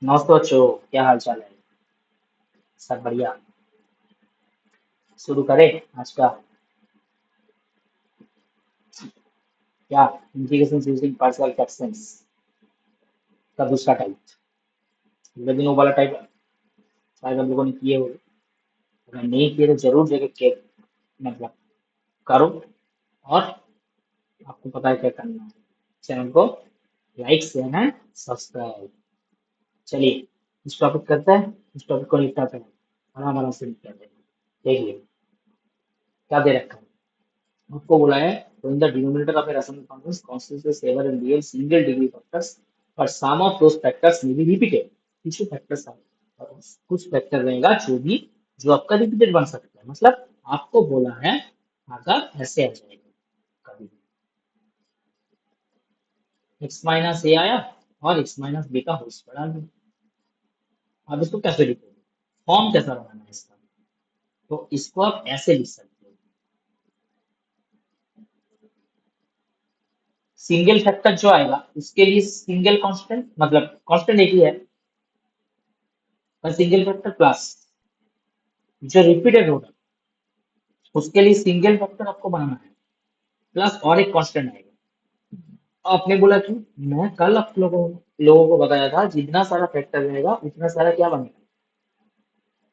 नमस्ते बच्चों, क्या हाल चाल है? सब बढ़िया। शुरू करें आज का क्या इंटीग्रेशन यूजिंग पार्शियल फ्रैक्शंस का दूसरा टाइप। अगले दिन वो वाला टाइप शायद हम लोगों ने किए हो। अगर नहीं किए तो जरूर जगह के मतलब करो। और आपको पता है क्या करना है। चैनल को लाइक शेयर एंड सब्सक्राइब। चलिए इस टॉपिक करते हैं, इस टॉपिक को निपटाते हैं। आराम आराम से निपटाते हैं। देखिए क्या दे रखा है। आपको बोला है when the denominator of a rational functions constitutes a several and real single degree factors but some of those factors may be repeated। कुछ फैक्टर्स कुछ फैक्टर रहेगा जो आपका रिपीटेड बन सकता है। मतलब आपको बोला है अगर ऐसे आ जाएगा कभी x माइनस ए आया और x माइनस बी का होल स्क्वायर आ गया। अब इसको कैसे लिखोगे, फॉर्म कैसा बनाना है इसका? तो इसको आप ऐसे लिख सकते हो। सिंगल फैक्टर जो आएगा उसके लिए सिंगल कांस्टेंट, मतलब कांस्टेंट एक ही है पर सिंगल फैक्टर प्लस जो रिपीटेड होगा उसके लिए सिंगल फैक्टर आपको बनाना है प्लस और एक कांस्टेंट आएगा। आपने बोला कि मैं कल आप लोगों को बताया था जितना सारा फैक्टर रहेगा उतना सारा क्या बनेगा,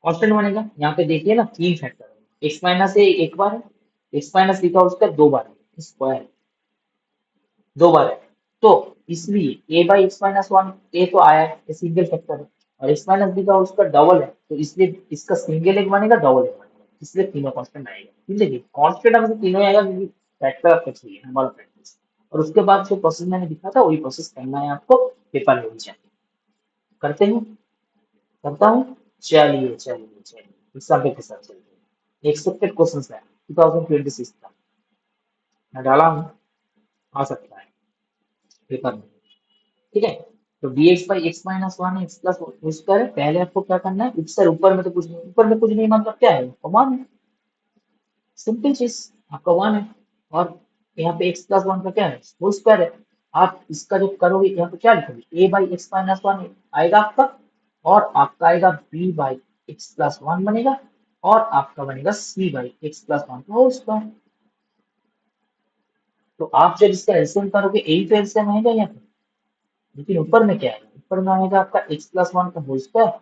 कांस्टेंट बनेगा। यहाँ पे देखिए ना तीन फैक्टर है। एक्स माइनस ए एक बार है, एक्स माइनस लिखा उसका दो बार है, स्क्वायर दो बार है। तो इसलिए ए बाई एक्स माइनस वन ए तो आया है, ये सिंगल फैक्टर है। और एक्स माइनस बी का उसका डबल है तो इसलिए इसका सिंगल एक बनेगा डबल एक बनेगा, इसलिए तीनों कांस्टेंट आएगा। ठीक है, देखिए कांस्टेंट हमें तीनों आएगा क्योंकि फैक्टर आपका चाहिए हमारा प्रैक्टिस। और उसके बाद जो प्रोसेस मैंने दिखा था वही प्रोसेस करना है आपको पेपर में भी चाहिए। करते हैं, करता हूँ। चलिए चलिए चलिए एग्जाम्पल के साथ चलते हैं। एक्सपेक्टेड क्वेश्चन है 2026 का, मैं डाला हूँ, आ सकता है पेपर में। ठीक है, तो dx by x minus one x plus square है। पहले आपको क्या करना है, सर ऊपर में तो कुछ नहीं, ऊपर में कुछ नहीं मतलब क्या है, वन है। सिंपल चीज, आपका वन है। और यहाँ पे एक्स प्लस वन का क्या है, होल स्क्वायर है। आप इसका जो करोगे यहाँ पे क्या लिखोगे, A by x minus one आएगा आपका, और आपका आएगा B by x plus one बनेगा, और आपका बनेगा C by x plus one का होल स्क्वायर। तो आप जब इसका एलसीएम करोगे यही तो एलसीएम आएगा यहाँ पे। लेकिन ऊपर में क्या आएगा, ऊपर में आएगा आपका एक्स प्लस वन का होल स्क्वायर,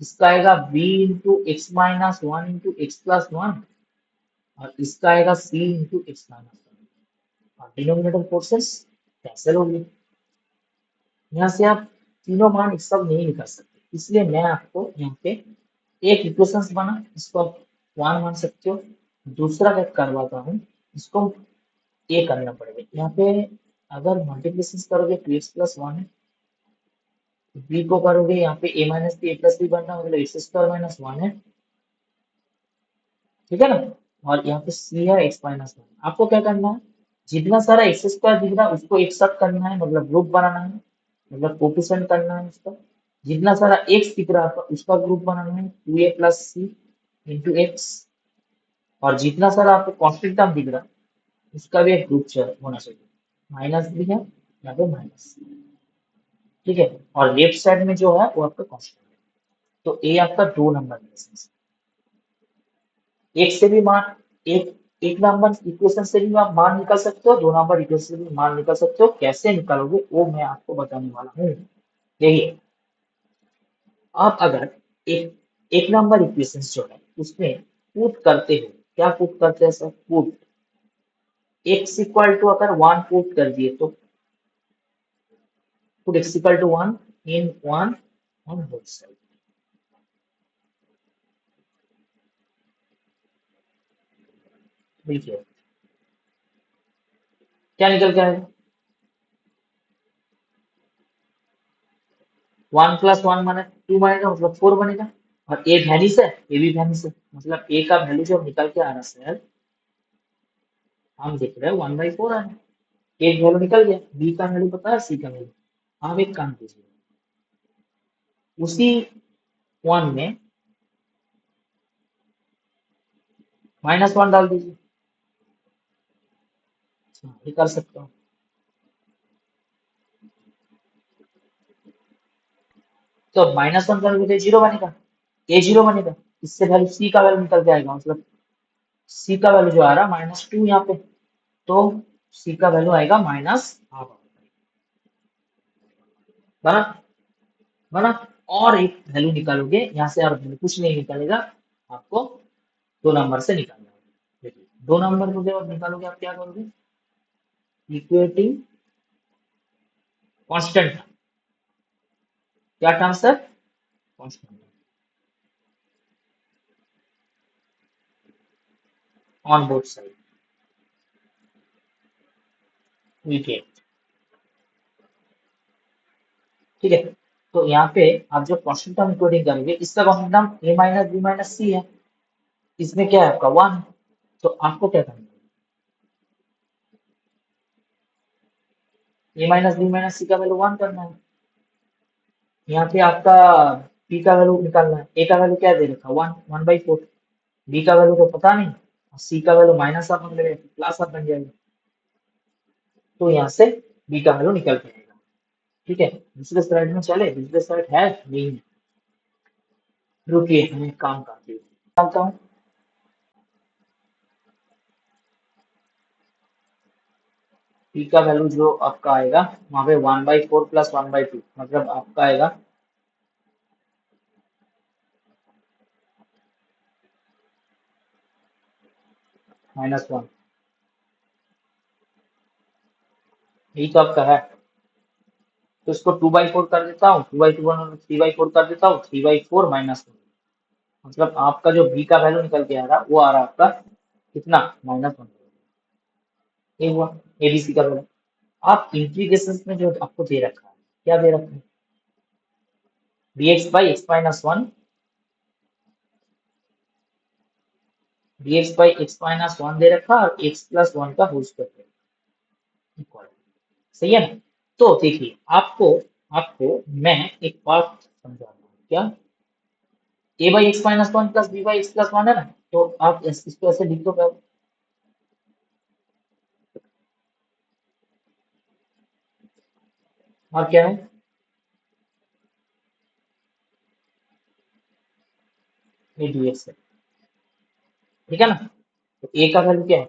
इसका आएगा b into x minus one into x plus one, और इसका आएगा c into x minus one. और डिनोमिनेटर फोर्सेस कैंसिल होगी। यहाँ से आप तीनों मान एक साथ नहीं निकाल सकते, इसलिए मैं आपको यहाँ पे एक इक्वेशंस बना, इसको आप वन मान सकते हो। दूसरा क्या करवाता हूँ, इसको ए करना पड़ेगा यहाँ पे। अगर मल्टीप्लिकेशन करोगे टू एक्स प्लस वन है, बी को करोगे यहाँ पे ए माइनस बी ए प्लस बी बनना, मतलब एक्स स्क्वायर माइनस वन है। ठीक है ना। और यहाँ पे सी है एक्स माइनस वन। आपको क्या करना है, जितना सारा एक्स स्क्वायर दिख रहा है उसको एक साथ करना है, मतलब ग्रुप बनाना है, मतलब कोफिशिएंट करना है उसका। जितना सारा एक्स दिख रहा है उसका ग्रुप बनाना है two A plus C into x. और जितना सारा आपको कॉन्स्टेंट टर्म दिख रहा है उसका भी एक ग्रुप होना चाहिए। माइनस भी है यहाँ पे माइनस। ठीक है, और लेफ्ट साइड में जो है वो आपका कॉन्स्टेंट है। तो ए आपका दो नंबर में से एक से भी मान, एक एक नंबर इक्वेशन से भी आप मान निकाल सकते हो, दो नंबर इक्वेशन से भी मान निकाल सकते हो। कैसे निकालोगे वो मैं आपको बताने वाला हूँ। देखिए, आप अगर एक एक नंबर इक्वेशन जो है उसमें पुट करते हो, क्या पुट करते हैं sir, put x equal to अगर वन पुट कर दिए तो put x equal to one in one on both side. देखिए क्या निकल के आएगा, वन प्लस वन माने टू बनेगा, मतलब फोर बनेगा। और ए वैल्यूज है, ए भी वैल्यूज है, मतलब ए का वैल्यू जो निकल के आ रहा है सर, हम देख रहे हैं वन बाई फोर आ रहा है। एक वैल्यू निकल गया, बी का वैल्यू पता है, सी का वैल्यू। आप एक काम कीजिए, उसी वन में माइनस वन डाल दीजिए। हाँ, ये कर सकता हूँ। तो -1 करोगे तो 0 बनेगा, ए 0 बनेगा। इससे वैल्यू सी का वैल्यू निकल के आएगा, मतलब सी का वैल्यू जो आ रहा है -2 यहाँ पे, तो सी का वैल्यू आएगा -हाफ। बना बना। और एक वैल्यू निकालोगे यहाँ से, और कुछ नहीं निकलेगा, आपको 2 नंबर से निकालना है। देखिए 2 नंबर को जब निकालोगे आप क्या करोगे, इक्वेटिंग कांस्टेंट, क्या term sir, constant on both side, वीके। ठीक है, तो यहाँ पे आप जो कांस्टेंट टर्म इक्वेटिंग करोगे, इसका constant term a minus B minus C है, इसमें क्या है आपका 1, तो आपको क्या करना है, a माइनस बी माइनस सी का वैल्यू 1 करना है। यहाँ पे आपका p का वैल्यू निकालना है, a का वैल्यू क्या दे रखा है 1/4, b का वैल्यू तो पता नहीं, c का वैल्यू माइनस आप बन जाएगा, प्लस आप बन जाएगा, तो यहाँ से b का वैल्यू निकल जाएगा। ठीक है, दूसरे स्लाइड में चले, दूसरे स्लाइड है नहीं है? रुकिए हम एक काम करते हैं, डालता हूँ। p का वैल्यू जो आपका आएगा वहां पे 1/4 प्लस 1/2, मतलब आपका आएगा -1, यही तो आपका है। तो इसको 2/4 कर देता हूँ, 2/2 3/4 कर देता हूँ, 3/4 -1, मतलब आपका जो b का वैल्यू निकल के आ रहा वो आ रहा आपका कितना, -1। ये हुआ एबीसी का वैल्यू। आप इंटीग्रेशन में जो आपको दे रखा है, क्या दे रखा है, dx/x-1, dx/x-1 दे रखा और x+1 का होल स्क्वायर इक्वल, सही है ना? तो देखिए आपको आपको मैं एक बात समझा रहा हूँ, क्या, a/x-1 प्लस b/x+1 है ना, तो आप इसको ऐसे लिख दो पहले, और क्या है, ये dx है, ठीक है ना? तो a का वैल्यू क्या है,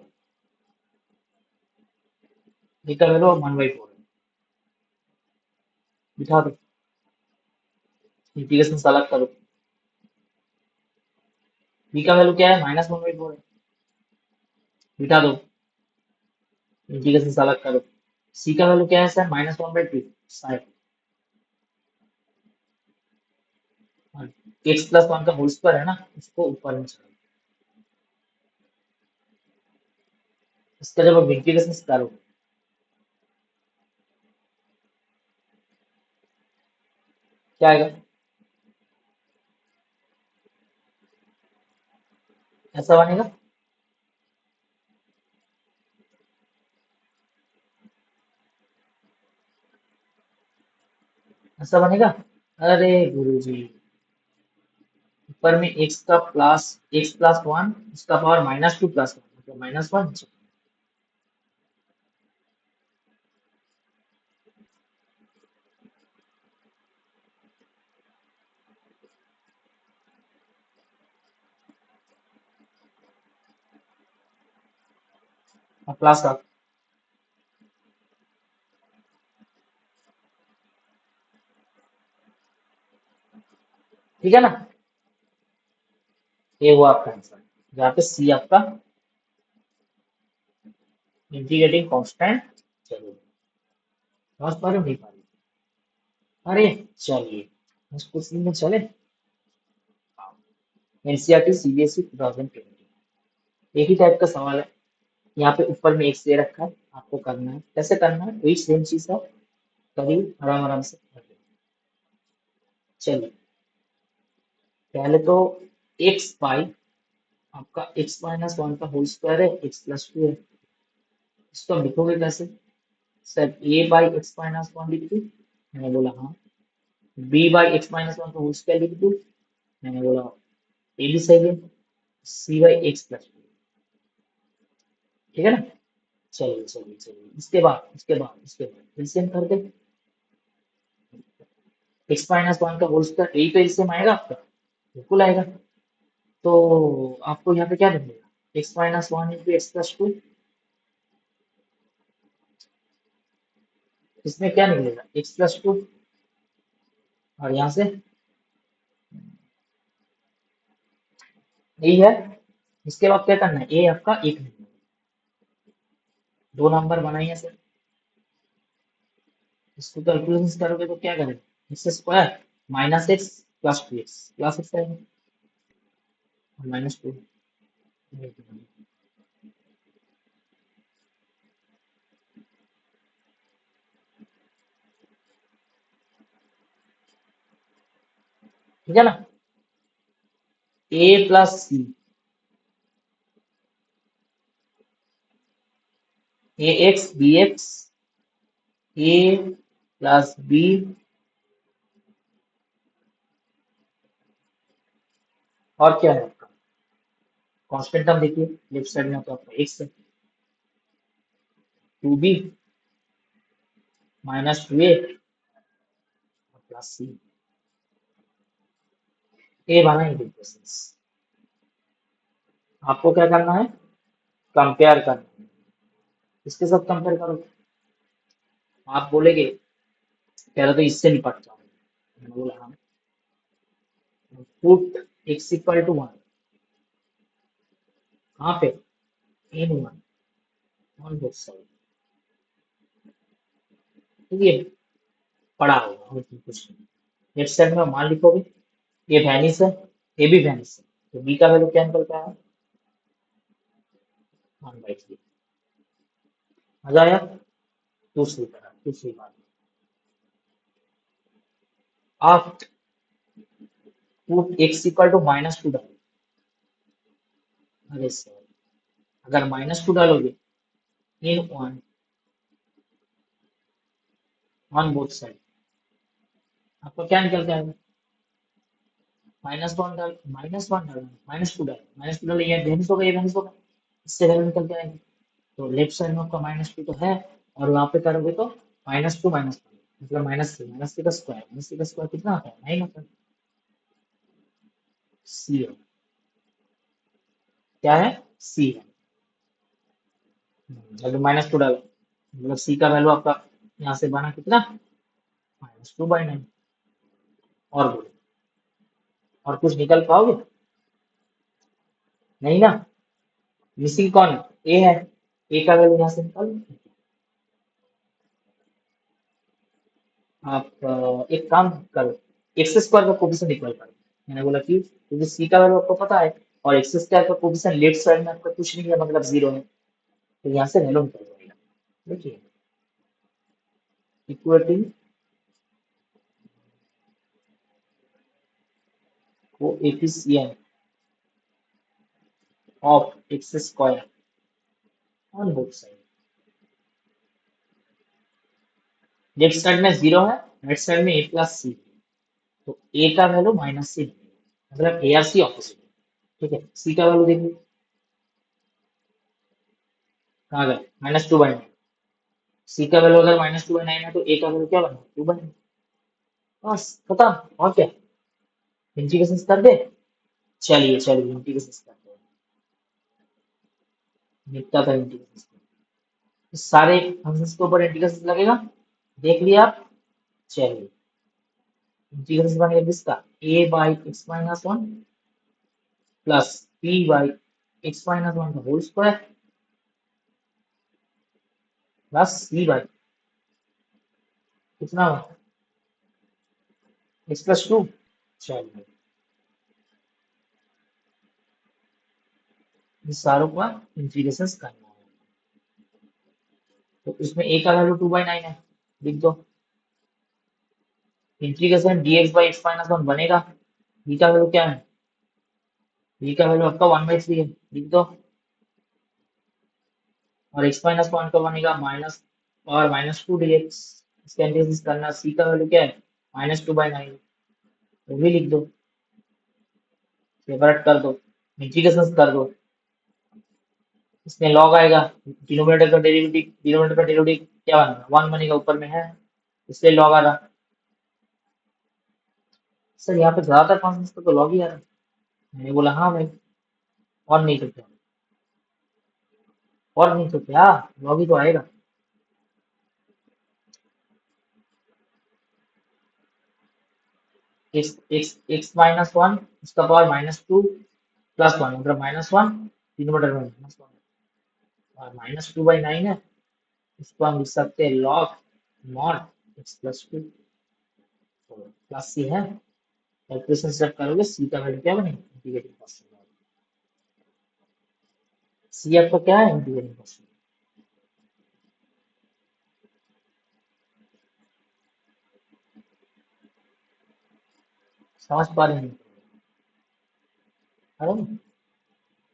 a का वैल्यू 1/4 है, बिठा दो, इंटीग्रेशन से अलग करो, b का वैल्यू क्या है, -1/4 है, बिठा दो, इंटीग्रेशन से अलग करो, c का वैल्यू क्या है सर, -1/2 साइड, x+1 का होल स्क्वायर है ना, उसको ऊपर में चढ़ाओ, इसका जब आप इंटीग्रेशन करो, क्या आएगा, ऐसा बनेगा, ऐसा बनेगा। अरे गुरुजी, ऊपर में x+1, उसका पावर -2 प्लस 1, मतलब -1, और प्लस का, ठीक है ना? ये हुआ आपका आंसर, जहाँ पे सी आपका इंटीग्रेटिंग कांस्टेंट। चलो, समझ पा रहे हो नहीं पा रहे हो? अरे चलिए, उस क्वेश्चन में चले। एनसीईआरटी सीबीएसई 2020, एक ही टाइप का सवाल है, यहाँ पे ऊपर में एक्स दे रखा है, आपको करना है, कैसे करना है, वही सेम चीज है, करीब आराम आराम से कर लें। चलिए, पहले तो एक्स बाई, आपका x-1 का होल स्क्वायर है, x+2 है, इसको हम लिखोगे कैसे, सर a/x-1 लिख दूं, मैंने बोला हाँ, b/x-1 का होल स्क्वायर लिख दूं, मैंने बोला ये भी सही है, c/x+2, ठीक है ना? चलिए चलिए चलिए, इसके बाद एलसीएम कर दे, एक्स माइनस वन का होल स्क्वायर यही तो इससे आएगा आपका, बिल्कुल आएगा। तो आपको यहाँ पे क्या मिलेगा, x minus one into x plus two, इसमें क्या निकलेगा एक्स प्लस टू, और यहाँ से यही है। इसके बाद क्या करना है, ए आपका एक नंबर, दो नंबर बनाइए सर। इसको कैलकुलेशन करोगे तो क्या करेंगे, x square minus x plus x आएगा, माइनस टू। ठीक है ना, A plus C, A x B x, A plus B, और क्या है आपका कांस्टेंट टर्म देखिए लेफ्ट साइड में, तो आपका एक्स है, two B minus two A plus C. ए बना ही इक्वेशंस, आपको क्या करना है, कंपेयर करना है, इसके साथ कंपेयर करो। आप बोलेगे कह रहे तो इससे निपट जाओ, मैंने बोला हाँ, put x equal to one, कहाँ पे, in one on both side, ठीक है, पढ़ा होगा और कुछ नहीं। लेफ्ट साइड में मान लिखोगे, ये वैनिस है, ये भी वैनिस है, तो बी का वैल्यू क्या निकलता है, वन बाई थ्री। मजा आया, दूसरी बात, आप put x equal to minus two डालो, अरे सर अगर माइनस टू डालोगे in one on both side, आपको क्या निकल के आएगा, माइनस वन डालो, माइनस टू डालो, ये वैनिस होगा, ये वैनिस होगा, इससे वैल्यू निकल के आएगी। तो लेफ्ट साइड में आपका माइनस टू तो है, और वहां पे करोगे तो माइनस टू माइनस वन मतलब माइनस थ्री का स्क्वायर, माइनस थ्री का स्क्वायर कितना आता है, नाइन आता है, सी है, क्या है, सी है। अगर माइनस टू डालो मतलब सी का वैल्यू आपका यहाँ से बना कितना, माइनस टू बाई नाइन। और बोलो, और कुछ निकल पाओगे, नहीं ना, मिसिंग कौन है, ए है, ए का वैल्यू यहाँ से निकालो। आप एक काम करो, एक्स स्क्वायर का कोफिशिएंट निकाल पाओ, मैंने बोला क्योंकि सी का वैल्यू आपको पता है, और एक्स स्क्वायर का कोफिशिएंट लेफ्ट साइड में आपका कुछ नहीं है मतलब जीरो है, तो यहाँ से वैल्यू निकल जाएगा। देखिए equality coefficient of x square on both side, left side में जीरो है, राइट साइड में ए प्लस सी, तो ए का वैल्यू माइनस सी, मतलब ए आर सी ऑपोजिट, ठीक है। सी का वैल्यू देखिए कहाँ गया, माइनस टू बाई नाइन, सी का वैल्यू अगर माइनस टू बाई नाइन है तो ए का वैल्यू क्या बना, टू बाई नाइन, बस खत्म। और क्या, इंटीग्रेशन कर दे, चलिए चलिए इंटीग्रेशन करते हैं, निपटा था इंटीग्रेशन, सारे फंक्शंस के ऊपर इंटीग्रेशन लगेगा, देख लिया आप, चलिए इंटीग्रेशन बनेगा किसका, A by x minus one plus B by x minus one का whole square plus C by कितना हुआ, एक्स प्लस टू। चलिए इन सारों का इंटीग्रेशन करना है, तो इसमें ए का वैल्यू टू बाई नाइन है, लिख दो, integration dx by x minus one बनेगा, बी का वैल्यू क्या है, बी का वैल्यू आपका वन बाई थ्री है, लिख दो, और एक्स माइनस वन का बनेगा माइनस और माइनस टू डी एक्स, इसका इंटीग्रेशन करना, सी का वैल्यू क्या है, माइनस टू बाई नाइन, वो भी लिख दो, सेपरेट कर दो, इंटीग्रेशन कर दो, इसमें लॉग आएगा, डिनोमिनेटर का डेरिवेटिव क्या बनेगा, वन बनेगा, ऊपर में है इसलिए लॉग आ रहा, सर यहाँ पे ज्यादातर फंक्शंस को तो लॉग ही आ रहा है। मैंने बोला हाँ भाई, और नहीं तो क्या, और नहीं तो क्या, लॉग ही तो आएगा। एक्स माइनस वन, उसका पावर -2 प्लस वन, मतलब -1, तीन बटे में -1, और -2/9 है, इसको हम लिख सकते हैं लॉग नॉट x+2, प्लस सी है। कैलकुलेशन सेट करोगे, सी का वैल्यू क्या बनेगा, इंटीग्रेटिंग फंक्शन। सी आपका क्या है, इंटीग्रेटिंग फंक्शन। समझ पा रहे हैं? अरे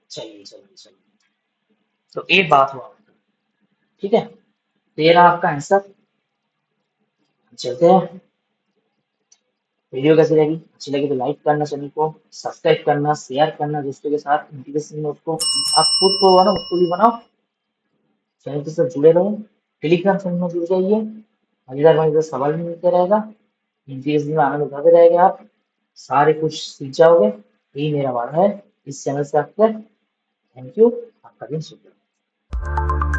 चलिए चलिए चलिए, तो एक बात हुआ, ठीक है, तो ये रहा आपका आंसर। चलते हैं। वीडियो कैसी लगी, अच्छी लगी तो लाइक करना, चैनल को सब्सक्राइब करना, शेयर करना दोस्तों के साथ, इंटीग्रेशन में उसको आप खुद को बनाओ, उसको भी बनाओ, चैनल के साथ जुड़े रहो, टेलीग्राम चैनल में जुड़ जाइए, मजेदार मजेदार सवाल भी मिलते रहेगा, इंटीग्रेशन में आनंद उठाते रहेंगे आप, सारे कुछ सीख जाओगे, यही मेरा वादा है इस चैनल से आपका। थैंक यू, आपका दिन शुभ हो।